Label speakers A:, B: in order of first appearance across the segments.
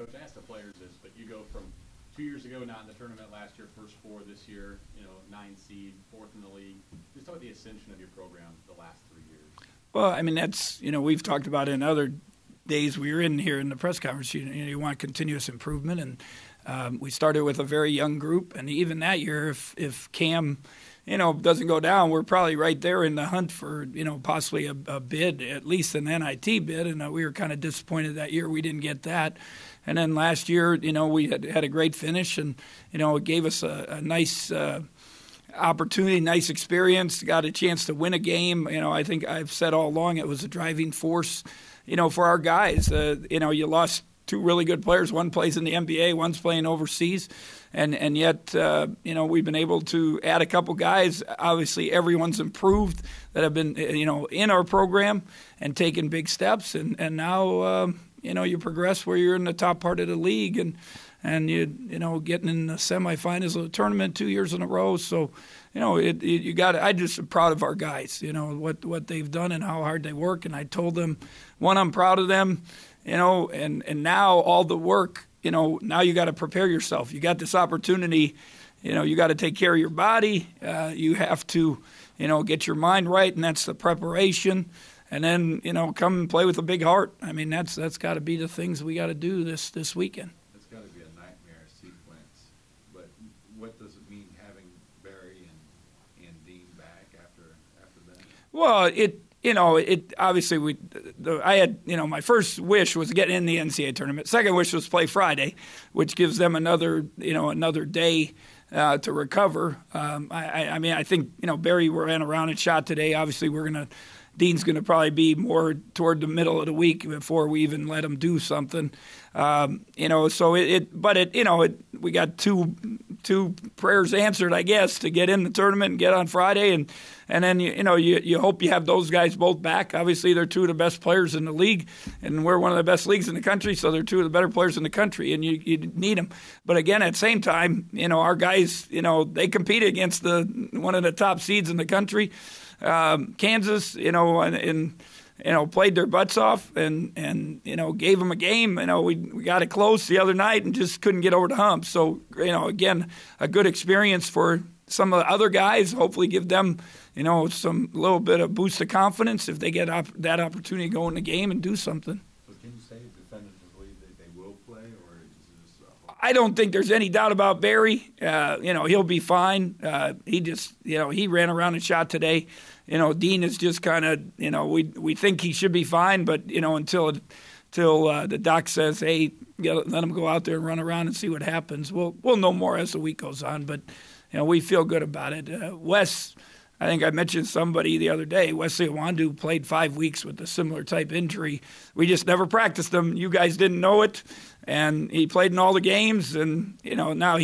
A: Coach, I asked the players this, but you go from 2 years ago, not in the tournament last year, first four this year, 9 seed, fourth in the league. Just talk about the ascension of your program the last 3 years.
B: Well, I mean, that's, we've talked about it in other days we were in here in the press conference. You want continuous improvement, and we started with a very young group, and even that year, if Cam, doesn't go down, we're probably right there in the hunt for, possibly a bid, at least an NIT bid, and we were kind of disappointed that year we didn't get that. And then last year, we had a great finish, and, it gave us a nice opportunity, nice experience, got a chance to win a game. I think I've said all along it was a driving force, for our guys. You lost two really good players. One plays in the NBA, one's playing overseas. And yet, we've been able to add a couple guys. Obviously, everyone's improved that have been, in our program and taken big steps. And now, you progress where you're in the top part of the league and you getting in the semifinals of the tournament 2 years in a row. So, you got. I just am proud of our guys. What they've done and how hard they work. And I told them, one, I'm proud of them. And now all the work. Now you got to prepare yourself. You got this opportunity. You got to take care of your body. You have to, get your mind right, and that's the preparation. And then, come and play with a big heart. I mean, that's got to be the things we got to do this weekend.
C: It's got to be a nightmare sequence. But what does it mean having Barry and Dean back after that?
B: Well, it obviously I had, my first wish was getting in the NCAA tournament. Second wish was play Friday, which gives them another day to recover. I think, Barry ran around and shot today. Obviously, Dean's going to probably be more toward the middle of the week before we even let him do something. We got two prayers answered, I guess, to get in the tournament and get on Friday. And then, you hope you have those guys both back. Obviously, they're two of the best players in the league, and we're one of the best leagues in the country, so they're two of the better players in the country, and you need them. But again, at the same time, our guys, they compete against one of the top seeds in the country. Kansas, played their butts off and gave them a game. We got it close the other night and just couldn't get over the hump. So, again, a good experience for some of the other guys. Hopefully give them, some little bit of boost of confidence if they get that opportunity to go in the game and do something.
C: So can you say definitively that they will play, or is this
B: I don't think there's any doubt about Barry. He'll be fine. He just, he ran around and shot today. Dean is just kind of, we think he should be fine, but, until the doc says, hey, let him go out there and run around and see what happens. We'll know more as the week goes on, but, we feel good about it. Wes, I think I mentioned somebody the other day, Wesley Iwandu played 5 weeks with a similar type injury. We just never practiced him. You guys didn't know it, and he played in all the games, and, now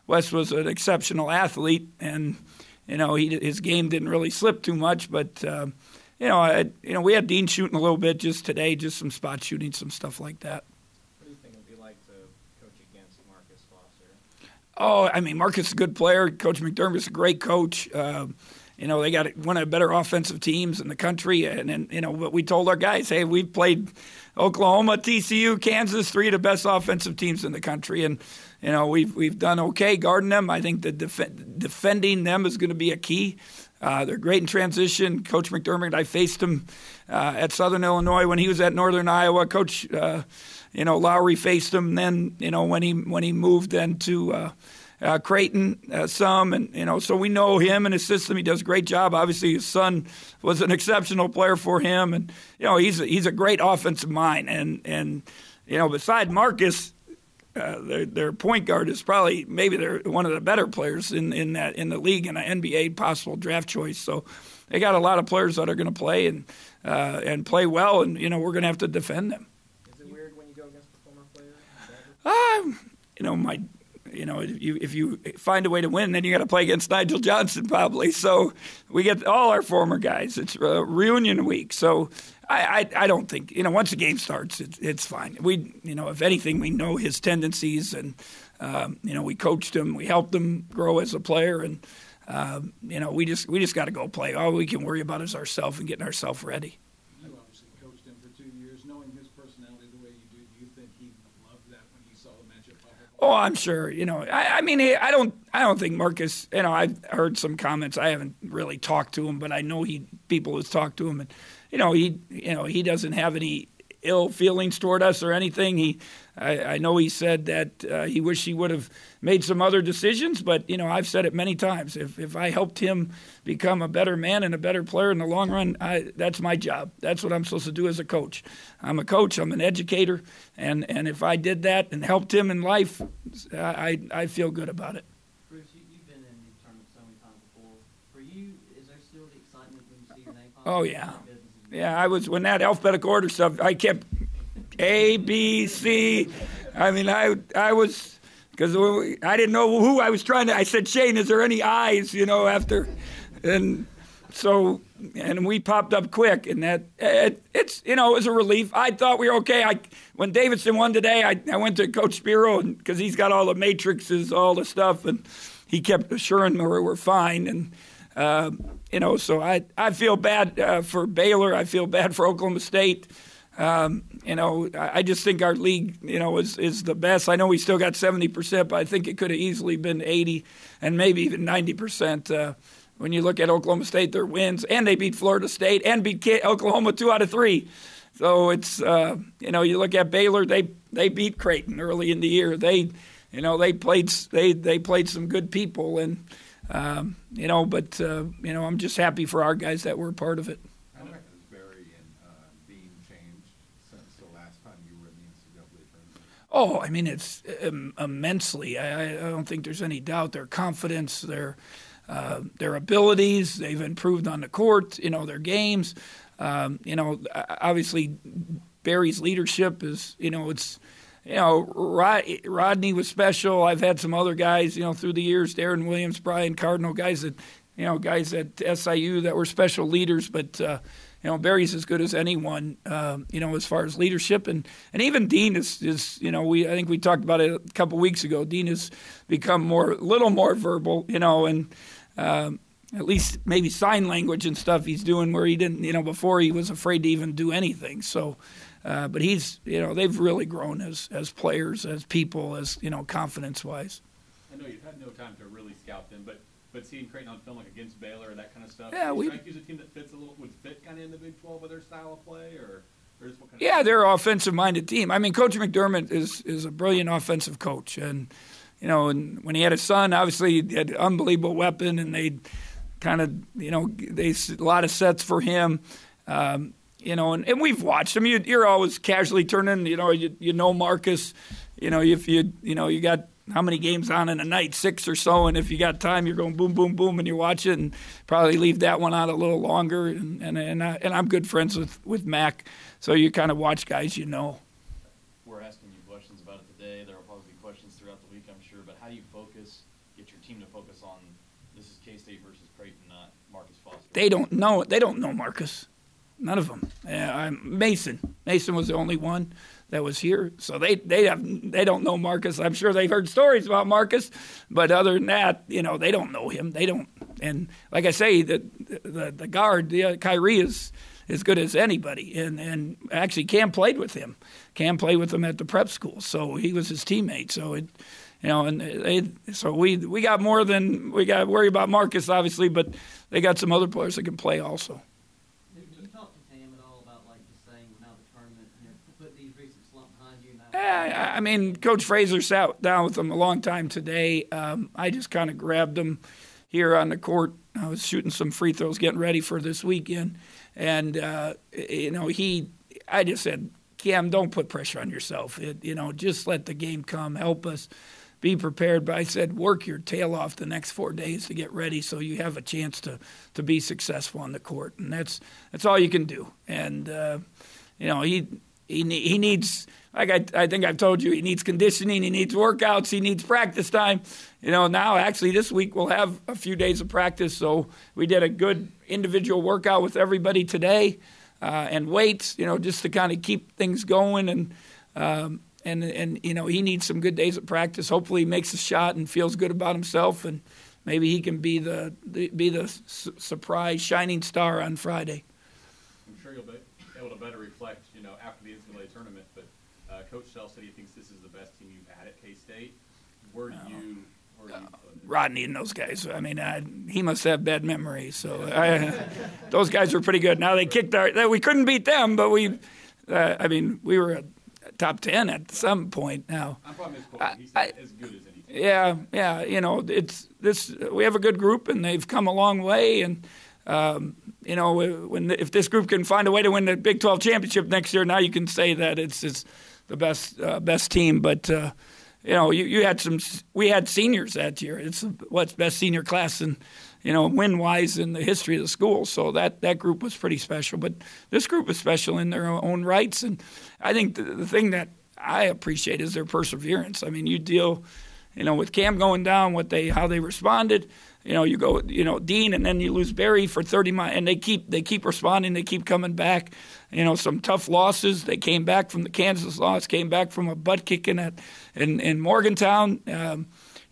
B: Wes was an exceptional athlete, and, his game didn't really slip too much, but, we had Dean shooting a little bit just today, just some spot shooting, some stuff like that.
D: What do you think it would be like to coach against Marcus Foster?
B: Oh, Marcus is a good player. Coach McDermott's a great coach. They got one of the better offensive teams in the country. And what we told our guys, hey, we've played Oklahoma, TCU, Kansas, three of the best offensive teams in the country. And, we've done okay guarding them. I think that defending them is going to be a key. They're great in transition. Coach McDermott, I faced him at Southern Illinois when he was at Northern Iowa. Coach, Lowry faced him then, when he moved then to Creighton some. And, so we know him and his system. He does a great job. Obviously, his son was an exceptional player for him. And, he's a great offensive mind. And beside Marcus, their point guard is probably maybe they're one of the better players in the league and an NBA possible draft choice. So they got a lot of players that are going to play and play well, and we're going to have to defend them.
D: Is it weird when you go against a former player?
B: If you find a way to win, then you got to play against Nigel Johnson probably. So we get all our former guys. It's reunion week, so. I don't think, once the game starts, it's fine. We, if anything, we know his tendencies, and, we coached him, we helped him grow as a player, and, we just got to go play. All we can worry about is ourselves and getting ourselves ready.
E: You obviously coached him for 2 years. Knowing his personality the way you do you think he loved that
B: Oh, I'm sure. I mean, I don't think Marcus. I've heard some comments. I haven't really talked to him, but I know people have talked to him, and he doesn't have any ill feelings toward us or anything. I know he said that he wished he would have made some other decisions, but I've said it many times. If I helped him become a better man and a better player in the long run, that's my job. That's what I'm supposed to do as a coach. I'm a coach. I'm an educator, and if I did that and helped him in life, I feel good about it.
E: Bruce, you've been in these tournaments so many times before. For you, is there still the excitement when you see your name pop up?
B: Oh yeah. Yeah, I was, when that alphabetical order stuff, I kept A, B, C. I mean, I was, because I didn't know who I was trying to, I said, Shane, is there any I's, after, and so, and we popped up quick, and that, it's, it was a relief. I thought we were okay. When Davidson won today, I went to Coach Spiro, because he's got all the matrices, all the stuff, and he kept assuring me we're fine, and, so I feel bad for Baylor. I feel bad for Oklahoma State. I just think our league, is the best. I know we still got 70%, but I think it could have easily been 80 and maybe even 90%. When you look at Oklahoma State, their wins, and they beat Florida State and beat Oklahoma 2 out of 3. So it's, you look at Baylor, they beat Creighton early in the year. They played some good people, and I'm just happy for our guys that were a part of it.
C: How has Barry and Dean changed since the last time you were in the NCAA tournament?
B: Oh, I mean, it's immensely. I don't think there's any doubt. Their confidence, their abilities, they've improved on the court, their games. Obviously Barry's leadership is, it's, Rodney was special. I've had some other guys, through the years, Darren Williams, Brian Cardinal, guys at SIU that were special leaders. But, Barry's as good as anyone, as far as leadership. And even Dean is I think we talked about it a couple weeks ago. Dean has become a little more verbal, and at least maybe sign language and stuff he's doing where he didn't, before he was afraid to even do anything. So, but he's, they've really grown as players, as people, as, confidence-wise.
A: I know you've had no time to really scout them, but seeing Creighton on film, like against Baylor, that kind of stuff,
B: yeah,
A: would a team that would fit kind of in the Big 12 with their style of play, or just what kind of?
B: Yeah, they're an offensive-minded team. I mean, Coach McDermott is a brilliant offensive coach, and and when he had his son, obviously he had an unbelievable weapon, and they kind of, a lot of sets for him. And we've watched him. You're always casually turning. Marcus. If you got how many games on in a night, 6 or so, and if you got time, you're going boom, boom, boom, and you watch it, and probably leave that one out a little longer. And I'm good friends with Mac, so you kind of watch guys
F: We're asking you questions about it today. There will probably be questions throughout the week, I'm sure. But how do you get your team to focus on this is K-State versus Creighton, not Marcus Foster?
B: They don't know Marcus. None of them. Mason was the only one that was here, so they don't know Marcus. I'm sure they've heard stories about Marcus, but other than that, they don't know him. They don't. And like I say, the guard, Kyrie, is as good as anybody. And actually, Cam played with him. Cam played with him at the prep school, so he was his teammate. So so we got more than we got to worry about Marcus, obviously, but they got some other players that can play also.
E: Do you talk to Tam at all about just saying now the tournament, put these recent slump behind you?
B: I mean, Coach Fraser sat down with them a long time today. I just kind of grabbed him here on the court. I was shooting some free throws, getting ready for this weekend, and I just said, Cam, don't put pressure on yourself. Just let the game come. Help us. Be prepared, but I said work your tail off the next 4 days to get ready so you have a chance to be successful on the court, and that's all you can do. And he needs, like I think I've told you, he needs conditioning, he needs workouts, he needs practice time. Now actually this week we'll have a few days of practice, so we did a good individual workout with everybody today, and weights, just to kind of keep things going, and he needs some good days of practice. Hopefully he makes a shot and feels good about himself, and maybe he can be the surprise shining star on Friday.
A: I'm sure you'll be able to better reflect, after the NCAA tournament. But Coach Sell said he thinks this is the best team you've had at K-State. Where do you put it?
B: Rodney and those guys. I mean, he must have bad memory. So those guys were pretty good. Now they kicked we couldn't beat them, but we were a top 10 at some point. Now
A: I'm probably misquoting. He said as good as any team.
B: Yeah. It's this. We have a good group, and they've come a long way. And if this group can find a way to win the Big 12 championship next year, now you can say that it's the best team. But we had seniors that year. It's what's best senior class and win-wise in the history of the school. So that group was pretty special. But this group is special in their own rights. And I think the thing that I appreciate is their perseverance. I mean, you deal, with Cam going down, how they responded. You go, Dean, and then you lose Barry for 30 miles, and they keep responding. They keep coming back. Some tough losses. They came back from the Kansas loss, came back from a butt kicking in Morgantown.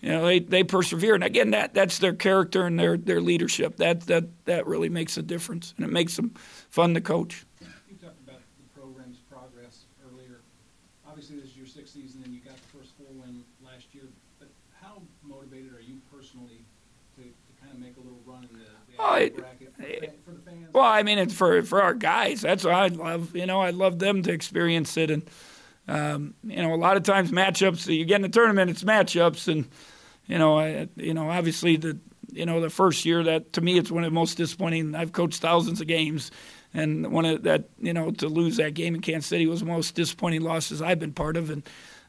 B: They persevere, and again, that's their character and their leadership. That really makes a difference, and it makes them fun to coach.
G: You talked about the program's progress earlier. Obviously, this is your sixth season, and you got the first 4 win last year. But how motivated are you personally to kind of make a little run in the bracket for the fans?
B: Well, I mean, it's for our guys. That's what I love. I love them to experience it, and a lot of times matchups. You get in the tournament, it's matchups, and obviously the first year that to me it's one of the most disappointing. I've coached thousands of games, and one of that to lose that game in Kansas City was the most disappointing losses I've been part of,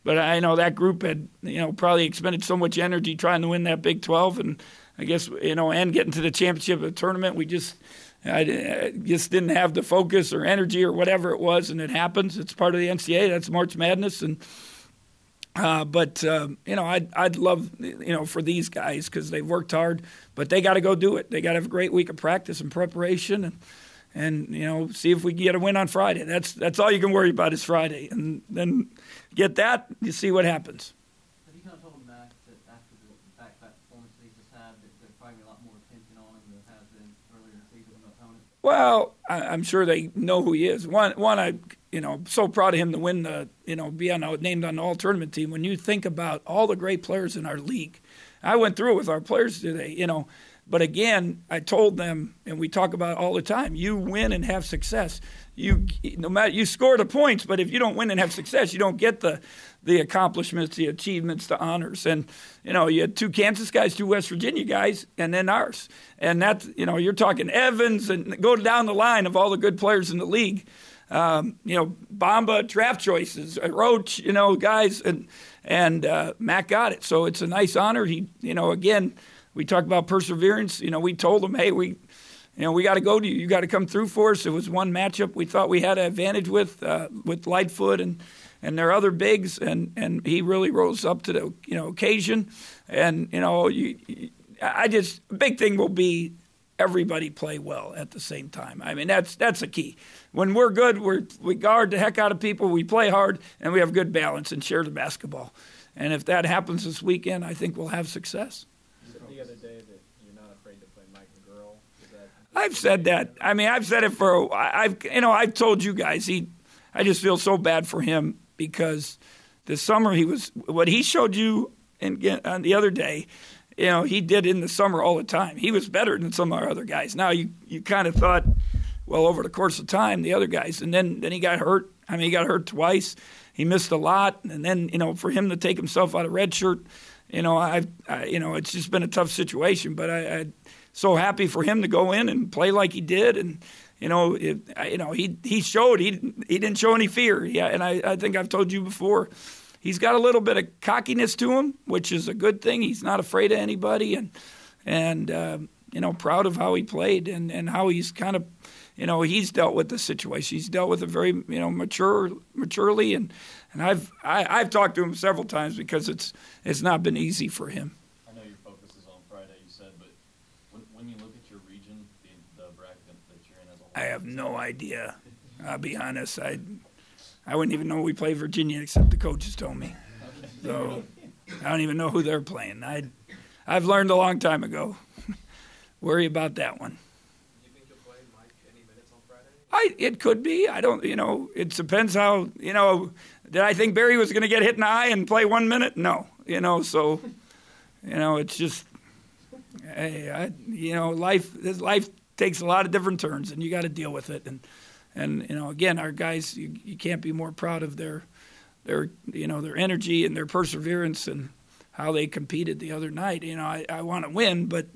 B: But I know that group had, probably expended so much energy trying to win that Big 12, and I guess, and getting to the championship of the tournament, I just didn't have the focus or energy or whatever it was, and it happens. It's part of the NCAA. That's March Madness, and I'd love, for these guys because they've worked hard, but they got to go do it. They got to have a great week of practice and preparation, and see if we can get a win on Friday. That's all you can worry about is Friday, and then get that, you see what happens.
E: Have you kind of told them that after the back-to-back performance they just had, that there's probably a lot more attention on him than there has been earlier in the season from the opponent?
B: Well, I'm sure they know who he is. One, so proud of him to win be named on the all-tournament team. When you think about all the great players in our league, I went through it with our players today, But again, I told them, and we talk about it all the time, you win and have success. No matter you score the points, but if you don't win and have success, you don't get the accomplishments, the achievements, the honors. And you had 2 Kansas guys, 2 West Virginia guys, and then ours. And that's you're talking Evans, and go down the line of all the good players in the league. Bamba draft choices, Roach, guys, and Matt got it. So it's a nice honor. He, again. We talked about perseverance. We told them, hey, we got to go to you. You got to come through for us. It was one matchup we thought we had an advantage with Lightfoot and their other bigs, and he really rose up to the occasion. And big thing will be everybody play well at the same time. I mean that's a key. When we're good, we guard the heck out of people. We play hard, and we have good balance and share the basketball. And if that happens this weekend, I think we'll have success.
D: The other day that you're not afraid to play Mike McGurl.
B: I've said that. I mean, I've said it I've told you guys. I just feel so bad for him because this summer what he showed you on the other day. He did in the summer all the time. He was better than some of our other guys. Now you kind of thought, well, over the course of time, the other guys, and then he got hurt. I mean, he got hurt twice. He missed a lot, and then for him to take himself out of red shirt. It's just been a tough situation, but I'm so happy for him to go in and play like he did, and he showed he didn't show any fear. Yeah, and I think I've told you before, he's got a little bit of cockiness to him, which is a good thing. He's not afraid of anybody, and proud of how he played and how he's kind of he's dealt with the situation. He's dealt with it very maturely, and I've talked to him several times because it's not been easy for him.
F: I know your focus is on Friday, you said, but when you look at your region, the bracket that you're in as a whole,
B: I have no idea. I'll be honest. I wouldn't even know we play Virginia except the coaches told me. So I don't even know who they're playing. I've learned a long time ago. Worry about that one.
H: Mike any minutes on Friday?
B: It could be. I don't. It depends how. Did I think Barry was going to get hit in the eye and play 1 minute? No. So, it's just, hey, life takes a lot of different turns, and you got to deal with it. And again, our guys, you can't be more proud of their energy and their perseverance and how they competed the other night. I want to win, but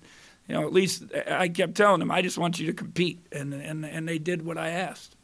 B: at least I kept telling them, I just want you to compete, and they did what I asked.